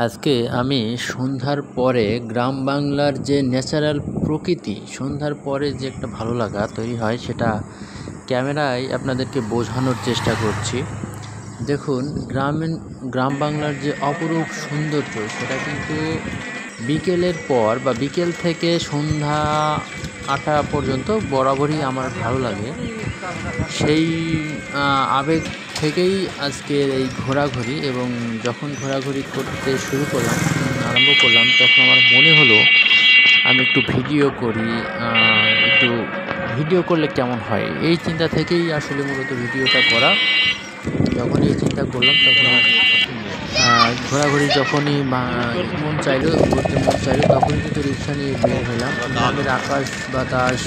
আজকে আমি সন্ধ্যার পরে গ্রাম বাংলার যে ন্যাচারাল প্রকৃতি, সন্ধ্যার পরে যে একটা ভালো লাগা তৈরি হয় সেটা ক্যামেরায় আপনাদেরকে বোঝানোর চেষ্টা করছি। দেখুন, গ্রাম বাংলার যে অপরূপ সৌন্দর্য সেটা কিন্তু বিকেলের পর বা বিকেল থেকে সন্ধ্যা ৮টা পর্যন্ত বরাবরই আমার ভালো লাগে। সেই আবেগ থেকেই আজকের এই ঘোরাঘুরি। এবং যখন ঘোরাঘুরি করতে শুরু করলাম, আরম্ভ করলাম, তখন আমার মনে হলো আমি একটু ভিডিও করি। একটু ভিডিও করলে কেমন হয়, এই চিন্তা থেকেই আসলে মূলত ভিডিওটা করা। যখন এই চিন্তা করলাম তখন ঘোরাঘুরি যখনই মন চাইলো, ঘুরতে মন চাইলো, তখনই কিন্তু রিক্সা নিয়ে বের হলাম। গ্রামের আকাশ বাতাস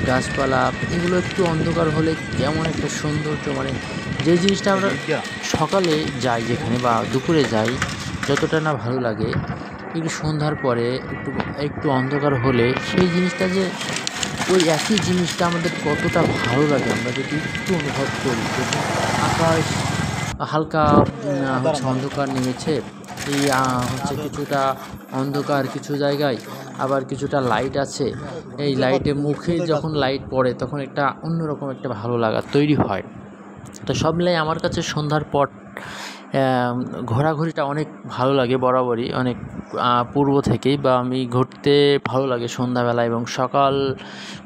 গাছপালা এগুলো একটু অন্ধকার হলে কেমন একটা সৌন্দর্য, মানে যে জিনিসটা আমরা সকালে যাই যেখানে বা দুপুরে যাই যতটা না ভালো লাগে, একটু সন্ধ্যার পরে একটু একটু অন্ধকার হলে সেই জিনিসটা যে ওই একই জিনিসটা আমাদের কতটা ভালো লাগে আমরা যদি একটু অনুভব করি। দেখুন, আকাশ হালকা অন্ধকার নেমেছে। এই কিছুটা অন্ধকার কিছু জায়গায়, আবার কিছুটা লাইট আছে। এই লাইটের মুখে যখন লাইট পড়ে তখন একটা অন্যরকম একটা ভালো লাগা তৈরি হয়। তো সব মিলাই আমার কাছে সন্ধ্যার পর ঘোরাঘুরিটা অনেক ভালো লাগে বরাবরই, অনেক পূর্ব থেকেই। বা আমি ঘুরতে ভালো লাগে সন্ধ্যাবেলা এবং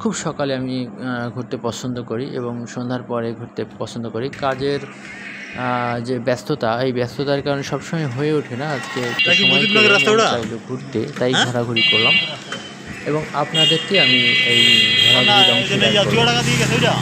খুব সকালে আমি ঘুরতে পছন্দ করি এবং সন্ধ্যার পরে ঘুরতে পছন্দ করি। কাজের যে ব্যস্ততা, এই ব্যস্ততার কারণে সবসময় হয়ে ওঠে না। আজকে চাইলো ঘুরতে, তাই ঘোরাঘুরি করলাম এবং আপনাদেরকে আমি এই ঘোরাঘুরির অংশীদার করলাম।